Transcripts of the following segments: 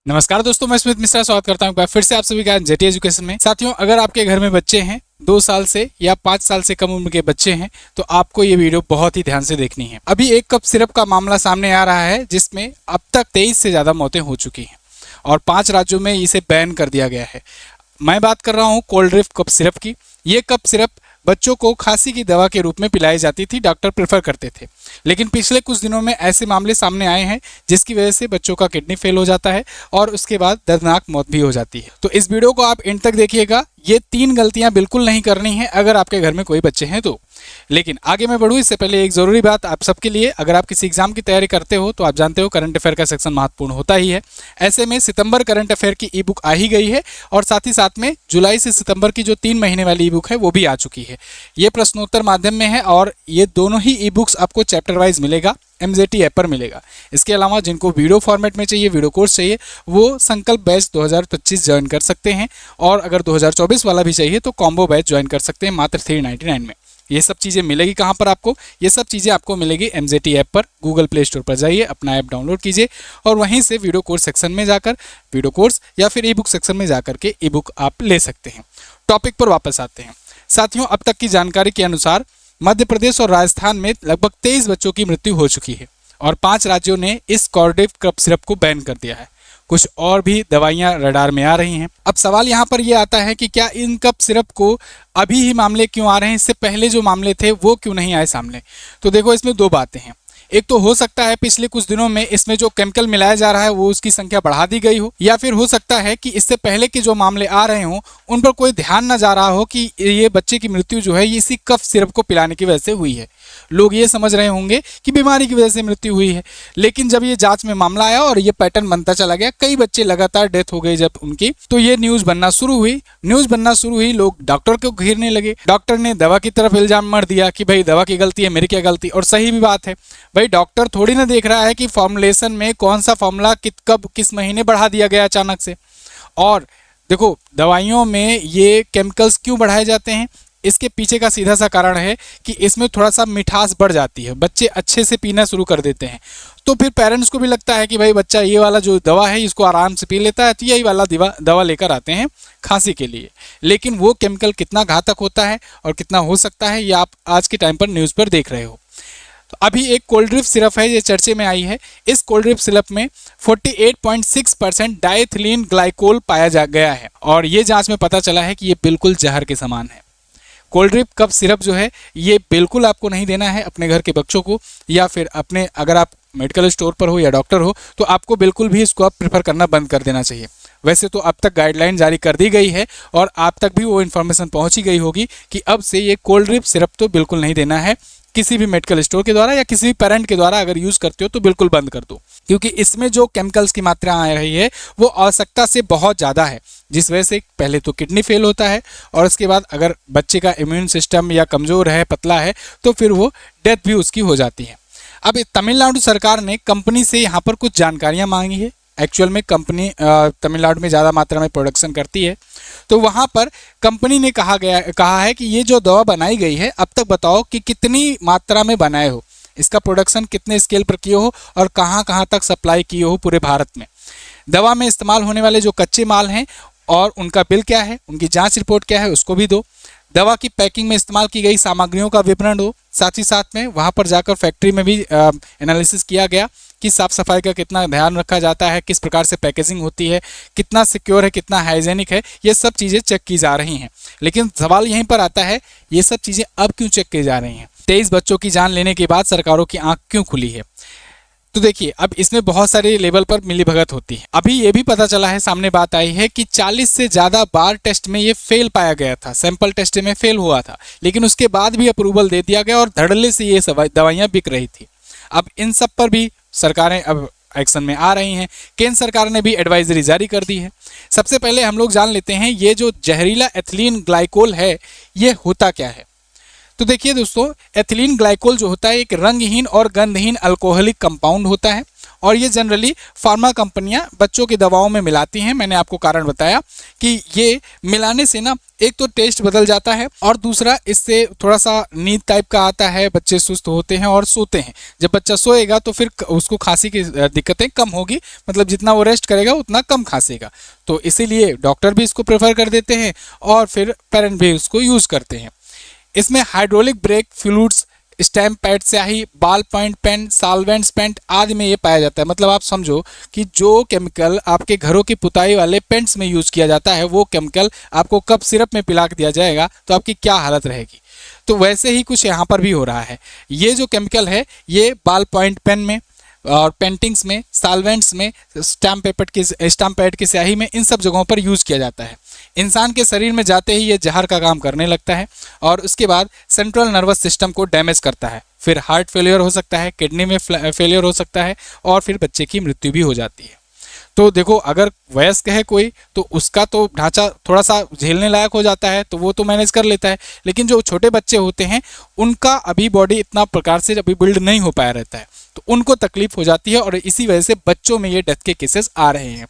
नमस्कार दोस्तों, मैं स्मित मिश्रा स्वागत करता हूं एक बार फिर से आप सभी का जेटी एजुकेशन में। साथियों, अगर आपके घर में बच्चे हैं 2 साल से या 5 साल से कम उम्र के बच्चे हैं तो आपको ये वीडियो बहुत ही ध्यान से देखनी है। अभी 1 कप सिरप का मामला सामने आ रहा है जिसमें अब तक 23 से ज्यादा मौतें हो चुकी हैं और 5 राज्यों में इसे बैन कर दिया गया है। मैं बात कर रहा हूँ कोल्ड ड्रिफ्ट कप सिरप की। ये कप सिरप बच्चों को खांसी की दवा के रूप में पिलाई जाती थी, डॉक्टर प्रेफर करते थे। लेकिन पिछले कुछ दिनों में ऐसे मामले सामने आए हैं जिसकी वजह से बच्चों का किडनी फेल हो जाता है और उसके बाद दर्दनाक मौत भी हो जाती है। तो इस वीडियो को आप एंड तक देखिएगा। ये 3 गलतियां बिल्कुल नहीं करनी है अगर आपके घर में कोई बच्चे हैं तो। लेकिन आगे मैं बढ़ूँ इससे पहले एक जरूरी बात आप सबके लिए, अगर आप किसी एग्जाम की तैयारी करते हो तो आप जानते हो करंट अफेयर का सेक्शन महत्वपूर्ण होता ही है। ऐसे में सितंबर करंट अफेयर की ई बुक आ ही गई है और साथ ही साथ में जुलाई से सितंबर की जो 3 महीने वाली ई बुक है वो भी आ चुकी है। ये प्रश्नोत्तर माध्यम में है और ये दोनों ही ई बुक्स आपको चैप्टर वाइज मिलेगा, MZT ऐप पर मिलेगा। इसके अलावा जिनको वीडियो फॉर्मेट में चाहिए, वीडियो कोर्स चाहिए, वो संकल्प बैच 2025 ज्वाइन कर सकते हैं और अगर 2024 वाला भी चाहिए तो कॉम्बो बैच ज्वाइन कर सकते हैं मात्र 399 में। ये सब चीज़ें मिलेगी कहाँ पर आपको? ये सब चीज़ें आपको मिलेगी MZT ऐप पर। गूगल प्ले स्टोर पर जाइए, अपना ऐप डाउनलोड कीजिए और वहीं से वीडियो कोर्स सेक्शन में जाकर वीडियो कोर्स या फिर ई बुक सेक्शन में जाकर के ई बुक आप ले सकते हैं। टॉपिक पर वापस आते हैं। साथियों, अब तक की जानकारी के अनुसार मध्य प्रदेश और राजस्थान में लगभग 23 बच्चों की मृत्यु हो चुकी है और 5 राज्यों ने इस कोल्ड ड्रिफ्ट कप सिरप को बैन कर दिया है। कुछ और भी दवाइयां रडार में आ रही हैं। अब सवाल यहाँ पर यह आता है कि क्या इन कप सिरप को अभी ही मामले क्यों आ रहे हैं, इससे पहले जो मामले थे वो क्यों नहीं आए सामने? तो देखो, इसमें 2 बातें हैं। एक तो हो सकता है पिछले कुछ दिनों में इसमें जो केमिकल मिलाया जा रहा है वो उसकी संख्या बढ़ा दी गई हो, या फिर हो सकता है कि इससे पहले के जो मामले आ रहे हों उन पर कोई ध्यान न जा रहा हो कि ये बच्चे की मृत्यु जो है ये इसी कफ सिरप को पिलाने की वजह से हुई है। लोग ये समझ रहे होंगे कि बीमारी की वजह से मृत्यु हुई है, लेकिन जब ये जांच में मामला आया और ये पैटर्न बनता चला गया, कई बच्चे लगातार डेथ हो गई जब उनकी, तो ये न्यूज बनना शुरू हुई। लोग डॉक्टर को घेरने लगे। डॉक्टर ने दवा की तरफ इल्जाम मर दिया कि भाई दवा की गलती है, मेरी क्या गलती। और सही भी बात है भाई, डॉक्टर थोड़ी ना देख रहा है कि फॉर्मुलेशन में कौन सा फॉर्मूला कब किस महीने बढ़ा दिया गया अचानक से। और देखो, दवाइयों में ये केमिकल्स क्यों बढ़ाए जाते हैं, इसके पीछे का सीधा सा कारण है कि इसमें थोड़ा सा मिठास बढ़ जाती है, बच्चे अच्छे से पीना शुरू कर देते हैं। तो फिर पेरेंट्स को भी लगता है कि भाई बच्चा ये वाला जो दवा है इसको आराम से पी लेता है, तो यही वाला दवा लेकर आते हैं खांसी के लिए। लेकिन वो केमिकल कितना घातक होता है और कितना हो सकता है, ये आप आज के टाइम पर न्यूज़ पर देख रहे हो। तो अभी एक कोल्ड ड्रिफ्ट सिरप है, ये चर्चे में आई है। इस कोल्ड ड्रिफ्ट सिरप में 48.6% डायथिलीन ग्लाइकोल पाया गया है और ये जांच में पता चला है कि ये बिल्कुल जहर के समान है। कोल्ड ड्रिफ्ट कप सिरप जो है ये बिल्कुल आपको नहीं देना है अपने घर के बच्चों को, या फिर अपने, अगर आप मेडिकल स्टोर पर हो या डॉक्टर हो तो आपको बिल्कुल भी इसको आप प्रेफर करना बंद कर देना चाहिए। वैसे तो अब तक गाइडलाइन जारी कर दी गई है और आप तक भी वो इन्फॉर्मेशन पहुंची गई होगी कि अब से ये कोल्ड ड्रिफ्ट सिरप तो बिल्कुल नहीं देना है किसी भी मेडिकल स्टोर के द्वारा या किसी भी पेरेंट के द्वारा। अगर यूज करते हो तो बिल्कुल बंद कर दो, क्योंकि इसमें जो केमिकल्स की मात्रा आ रही है वो आवश्यकता से बहुत ज़्यादा है, जिस वजह से पहले तो किडनी फेल होता है और उसके बाद अगर बच्चे का इम्यून सिस्टम या कमज़ोर है, पतला है, तो फिर वो डेथ भी उसकी हो जाती है। अब तमिलनाडु सरकार ने कंपनी से यहाँ पर कुछ जानकारियाँ मांगी है। एक्चुअल में कंपनी तमिलनाडु में ज़्यादा मात्रा में प्रोडक्शन करती है, तो वहाँ पर कंपनी ने कहा है कि ये जो दवा बनाई गई है अब तक बताओ कि कितनी मात्रा में बनाए हो, इसका प्रोडक्शन कितने स्केल पर किए हो और कहाँ कहाँ तक सप्लाई किए हो पूरे भारत में। दवा में इस्तेमाल होने वाले जो कच्चे माल हैं और उनका बिल क्या है, उनकी जाँच रिपोर्ट क्या है, उसको भी दो। दवा की पैकिंग में इस्तेमाल की गई सामग्रियों का विवरण दो। साथ ही साथ में वहाँ पर जाकर फैक्ट्री में भी एनालिसिस किया गया कि साफ सफाई का कितना ध्यान रखा जाता है, किस प्रकार से पैकेजिंग होती है, कितना सिक्योर है, कितना हाइजेनिक है, ये सब चीज़ें चेक की जा रही हैं। लेकिन सवाल यहीं पर आता है, ये सब चीज़ें अब क्यों चेक की जा रही हैं? 23 बच्चों की जान लेने के बाद सरकारों की आंख क्यों खुली है? तो देखिए, अब इसमें बहुत सारे लेवल पर मिलीभगत होती है। अभी ये भी पता चला है, सामने बात आई है कि 40 से ज़्यादा बार टेस्ट में ये फेल पाया गया था, सैंपल टेस्ट में फेल हुआ था, लेकिन उसके बाद भी अप्रूवल दे दिया गया और धड़ल्ले से ये दवाइयाँ बिक रही थी। अब इन सब पर भी सरकारें अब एक्शन में आ रही हैं। केंद्र सरकार ने भी एडवाइजरी जारी कर दी है। सबसे पहले हम लोग जान लेते हैं ये जो जहरीला एथिलीन ग्लाइकोल है ये होता क्या है। तो देखिए दोस्तों, एथिलीन ग्लाइकोल जो होता है एक रंगहीन और गंधहीन अल्कोहलिक कंपाउंड होता है और ये जनरली फार्मा कंपनियां बच्चों की दवाओं में मिलाती हैं। मैंने आपको कारण बताया कि ये मिलाने से ना एक तो टेस्ट बदल जाता है और दूसरा इससे थोड़ा सा नींद टाइप का आता है, बच्चे सुस्त होते हैं और सोते हैं। जब बच्चा सोएगा तो फिर उसको खांसी की दिक्कतें कम होगी, मतलब जितना वो रेस्ट करेगा उतना कम खांसेगा। तो इसीलिए डॉक्टर भी इसको प्रेफर कर देते हैं और फिर पेरेंट भी उसको यूज़ करते हैं। इसमें hydraulic brake fluids, stamp pad स्याही, बाल पॉइंट पेन, सॉल्वेंट्स पेंट आदि में ये पाया जाता है। मतलब आप समझो कि जो केमिकल आपके घरों की पुताई वाले पेंट्स में यूज़ किया जाता है वो केमिकल आपको कप सिरप में पिला दिया जाएगा तो आपकी क्या हालत रहेगी। तो वैसे ही कुछ यहाँ पर भी हो रहा है। ये जो केमिकल है ये बाल पॉइंट पेन में और पेंटिंग्स में, सॉल्वेंट्स में, स्टैम्प पैड की स्याही में, इन सब जगहों पर यूज़ किया जाता है। इंसान के शरीर में जाते ही ये जहर का काम करने लगता है और उसके बाद सेंट्रल नर्वस सिस्टम को डैमेज करता है। फिर हार्ट फेलियर हो सकता है, किडनी में फेलियर हो सकता है और फिर बच्चे की मृत्यु भी हो जाती है। तो देखो, अगर वयस्क है कोई तो उसका तो ढांचा थोड़ा सा झेलने लायक हो जाता है तो वो तो मैनेज कर लेता है, लेकिन जो छोटे बच्चे होते हैं उनका अभी बॉडी इतना प्रकार से अभी बिल्ड नहीं हो पाया रहता है तो उनको तकलीफ हो जाती है और इसी वजह से बच्चों में ये डेथ के केसेस आ रहे हैं।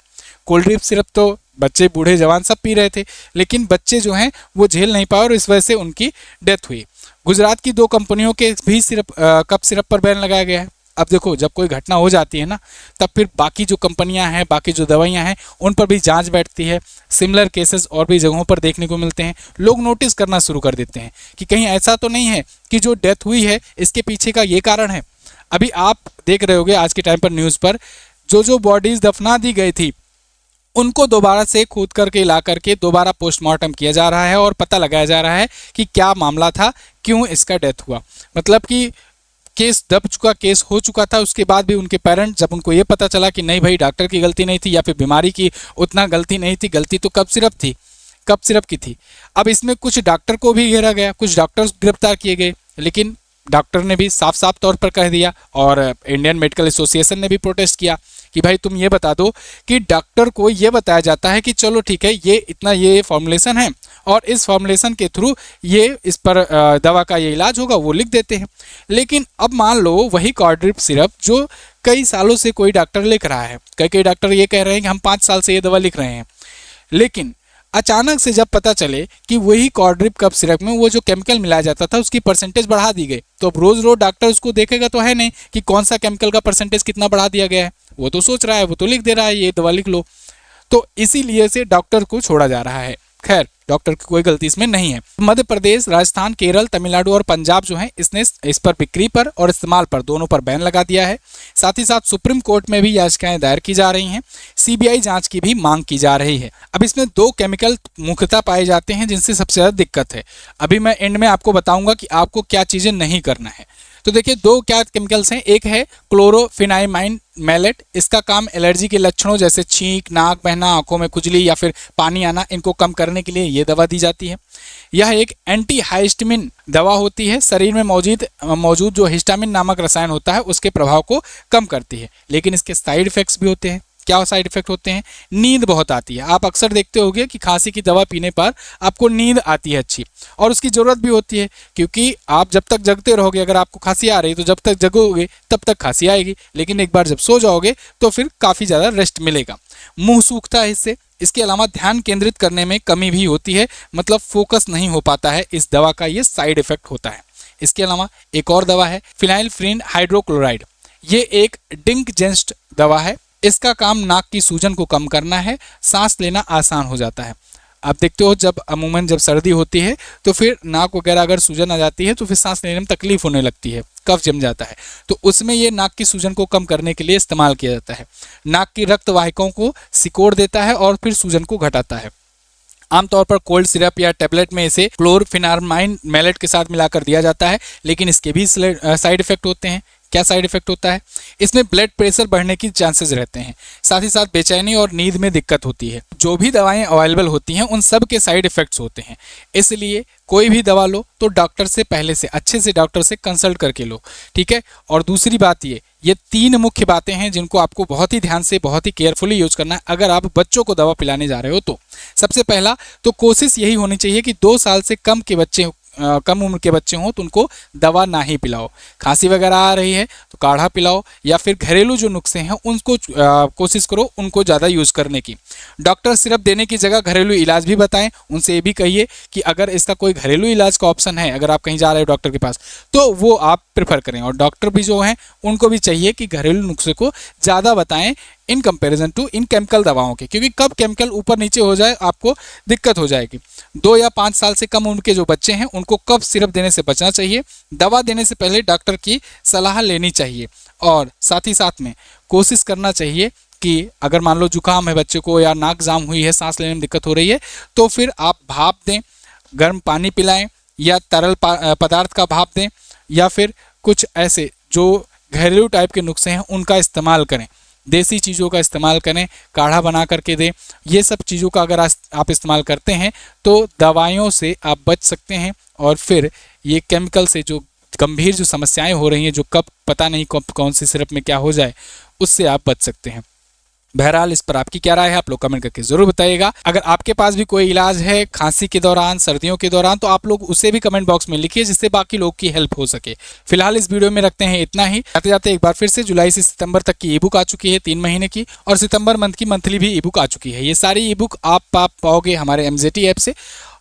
कोल्ड ड्रिप सिरप तो बच्चे बूढ़े जवान सब पी रहे थे, लेकिन बच्चे जो हैं वो झेल नहीं पाए और इस वजह से उनकी डेथ हुई। गुजरात की 2 कंपनियों के भी कप सिरप पर बैन लगाया गया है। अब देखो, जब कोई घटना हो जाती है ना तब फिर बाकी जो कंपनियां हैं, बाकी जो दवाइयां हैं उन पर भी जांच बैठती है। सिमिलर केसेस और भी जगहों पर देखने को मिलते हैं। लोग नोटिस करना शुरू कर देते हैं कि कहीं ऐसा तो नहीं है कि जो डेथ हुई है इसके पीछे का ये कारण है। अभी आप देख रहे होंगे आज के टाइम पर न्यूज़ पर जो बॉडीज दफना दी गई थी उनको दोबारा से खोद करके ला करके दोबारा पोस्टमार्टम किया जा रहा है और पता लगाया जा रहा है कि क्या मामला था, क्यों इसका डेथ हुआ। मतलब कि केस दब चुका, केस हो चुका था, उसके बाद भी उनके पेरेंट्स जब उनको ये पता चला कि नहीं भाई डॉक्टर की गलती नहीं थी या फिर बीमारी की उतना गलती नहीं थी, गलती तो कप सिरप की थी। अब इसमें कुछ डॉक्टर को भी घेरा गया, कुछ डॉक्टर्स गिरफ्तार किए गए, लेकिन डॉक्टर ने भी साफ साफ तौर पर कह दिया और इंडियन मेडिकल एसोसिएशन ने भी प्रोटेस्ट किया कि भाई तुम ये बता दो कि डॉक्टर को ये बताया जाता है कि चलो ठीक है ये इतना ये फॉर्मुलेशन है और इस फॉर्मुलेशन के थ्रू ये इस पर दवा का ये इलाज होगा, वो लिख देते हैं। लेकिन अब मान लो वही कोल्ड ड्रिप सिरप जो कई सालों से कोई डॉक्टर लिख रहा है, कई डॉक्टर ये कह रहे हैं कि हम 5 साल से ये दवा लिख रहे हैं, लेकिन अचानक से जब पता चले कि वही कोल्ड ड्रिप कप सिरप में वो जो केमिकल मिलाया जाता था उसकी परसेंटेज बढ़ा दी गई, तो अब रोज रोज डॉक्टर उसको देखेगा तो है नहीं कि कौन सा केमिकल का परसेंटेज कितना बढ़ा दिया गया है। वो तो सोच रहा है, वो तो लिख दे रहा है ये दवा लिख लो। तो इसीलिए से डॉक्टर को छोड़ा जा रहा है। खैर, डॉक्टर की कोई गलती इसमें नहीं है। मध्य प्रदेश, राजस्थान, केरल, तमिलनाडु और पंजाब जो है इसने इस पर बिक्री पर और इस्तेमाल पर दोनों पर बैन लगा दिया है। साथ ही साथ सुप्रीम कोर्ट में भी याचिकाएं दायर की जा रही हैं। सीबीआई जांच की भी मांग की जा रही है। अब इसमें 2 केमिकल मुख्यतः पाए जाते हैं जिनसे सबसे ज़्यादा दिक्कत है। अभी मैं एंड में आपको बताऊंगा कि आपको क्या चीज़ें नहीं करना है। तो देखिए 2 क्या केमिकल्स हैं। एक है क्लोरोफिनाइमाइन मैलेट। इसका काम एलर्जी के लक्षणों जैसे छींक, नाक बहना, आंखों में खुजली या फिर पानी आना, इनको कम करने के लिए ये दवा दी जाती है। यह एक एंटी हाइस्टामिन दवा होती है, शरीर में मौजूद जो हिस्टामिन नामक रसायन होता है उसके प्रभाव को कम करती है। लेकिन इसके साइड इफेक्ट्स भी होते हैं। क्या साइड इफेक्ट होते हैं? नींद बहुत आती है। आप अक्सर देखते होंगे कि खांसी की दवा पीने पर आपको नींद आती है अच्छी, और उसकी ज़रूरत भी होती है क्योंकि आप जब तक जगते रहोगे, अगर आपको खांसी आ रही है तो जब तक जगोगे तब तक खांसी आएगी, लेकिन एक बार जब सो जाओगे तो फिर काफ़ी ज़्यादा रेस्ट मिलेगा। मुंह सूखता है इससे। इसके अलावा ध्यान केंद्रित करने में कमी भी होती है, मतलब फोकस नहीं हो पाता है। इस दवा का ये साइड इफेक्ट होता है। इसके अलावा एक और दवा है फिनाइलफ्रीन हाइड्रोक्लोराइड। ये एक डिंकजेस्ट दवा है। इसका काम नाक की सूजन को कम करना है, सांस लेना आसान हो जाता है। आप देखते हो अमूमन जब सर्दी होती है तो फिर नाक वगैरह अगर सूजन आ जाती है तो फिर सांस लेने में तकलीफ होने लगती है, कफ जम जाता है, तो उसमें ये नाक की सूजन को कम करने के लिए इस्तेमाल किया जाता है। नाक की रक्त वाहिकाओं को सिकोड़ देता है और फिर सूजन को घटाता है। आमतौर पर कोल्ड सिरप या टेबलेट में इसे क्लोरोफिनामाइन मैलेट के साथ मिलाकर दिया जाता है, लेकिन इसके भी साइड इफेक्ट होते हैं। क्या साइड इफेक्ट होता है? इसमें ब्लड प्रेशर बढ़ने की चांसेस रहते हैं, साथ ही साथ बेचैनी और नींद में दिक्कत होती है। जो भी दवाएं अवेलेबल होती हैं उन सब के साइड इफेक्ट्स होते हैं, इसलिए कोई भी दवा लो तो डॉक्टर से पहले से अच्छे से डॉक्टर से कंसल्ट करके लो, ठीक है। और दूसरी बात ये 3 मुख्य बातें हैं जिनको आपको बहुत ही ध्यान से, बहुत ही केयरफुली यूज करना है अगर आप बच्चों को दवा पिलाने जा रहे हो तो। सबसे पहला तो कोशिश यही होनी चाहिए कि 2 साल से कम के बच्चे कम उम्र के बच्चे हों तो उनको दवा ना ही पिलाओ। खांसी वगैरह आ रही है तो काढ़ा पिलाओ, या फिर घरेलू जो नुस्खे हैं उनको कोशिश करो उनको ज़्यादा यूज़ करने की। डॉक्टर सिरप देने की जगह घरेलू इलाज भी बताएं। उनसे ये भी कहिए कि अगर इसका कोई घरेलू इलाज का ऑप्शन है, अगर आप कहीं जा रहे हो डॉक्टर के पास, तो वो आप प्रेफर करें। और डॉक्टर भी जो हैं उनको भी चाहिए कि घरेलू नुस्खे को ज़्यादा बताएं इन कंपैरिजन टू इन केमिकल दवाओं के, क्योंकि कब केमिकल ऊपर नीचे हो जाए आपको दिक्कत हो जाएगी। 2 या 5 साल से कम उम्र के जो बच्चे हैं उनको कब सिरप देने से बचना चाहिए। दवा देने से पहले डॉक्टर की सलाह लेनी चाहिए। और साथ ही साथ में कोशिश करना चाहिए कि अगर मान लो जुकाम है बच्चे को, या नाक जाम हुई है, सांस लेने में दिक्कत हो रही है, तो फिर आप भाप दें, गर्म पानी पिलाएं, या तरल पदार्थ का भाप दें, या फिर कुछ ऐसे जो घरेलू टाइप के नुस्खे हैं उनका इस्तेमाल करें। देसी चीज़ों का इस्तेमाल करें, काढ़ा बना करके दें। ये सब चीज़ों का अगर आप इस्तेमाल करते हैं तो दवाइयों से आप बच सकते हैं, और फिर ये केमिकल से जो गंभीर जो समस्याएं हो रही हैं, जो कब पता नहीं कौन सी सिरप में क्या हो जाए, उससे आप बच सकते हैं। बहरहाल इस पर आपकी क्या राय है आप लोग कमेंट करके जरूर बताइएगा। अगर आपके पास भी कोई इलाज है खांसी के दौरान, सर्दियों के दौरान, तो आप लोग उसे भी कमेंट बॉक्स में लिखिए जिससे बाकी लोग की हेल्प हो सके। फिलहाल इस वीडियो में रखते हैं इतना ही। जाते जाते एक बार फिर से जुलाई से सितंबर तक की ई बुक आ चुकी है 3 महीने की, और सितंबर मंथ की मंथली भी ई बुक आ चुकी है। ये सारी ई बुक आप पाओगे हमारे MZT ऐप से,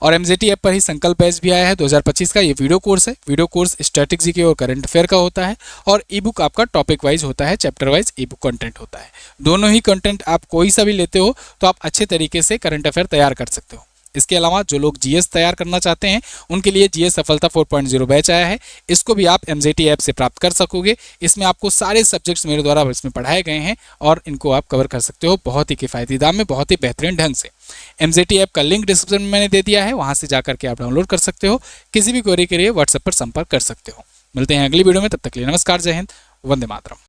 और MZT ऐप पर ही संकल्प बैच भी आया है 2025 का। ये वीडियो कोर्स है। वीडियो कोर्स स्टैटिक जीके और करंट अफेयर का होता है, और ई बुक आपका टॉपिक वाइज होता है, चैप्टर वाइज ई बुक कंटेंट होता है। दोनों ही कंटेंट आप कोई सा भी लेते हो तो आप अच्छे तरीके से करंट अफेयर तैयार कर सकते हो। इसके अलावा जो लोग जीएस तैयार करना चाहते हैं उनके लिए जीएस सफलता 4.0 बैच आया है। इसको भी आप MZT ऐप से प्राप्त कर सकोगे। इसमें आपको सारे सब्जेक्ट्स मेरे द्वारा इसमें पढ़ाए गए हैं, और इनको आप कवर कर सकते हो बहुत ही किफ़ायती दाम में, बहुत ही बेहतरीन ढंग से। MZT ऐप का लिंक डिस्क्रिप्शन में मैंने दे दिया है, वहाँ से जाकर के आप डाउनलोड कर सकते हो। किसी भी क्वेरी के लिए व्हाट्सएप पर संपर्क कर सकते हो। मिलते हैं अगली वीडियो में, तब तक के लिए नमस्कार, जय हिंद, वंदे मातरम।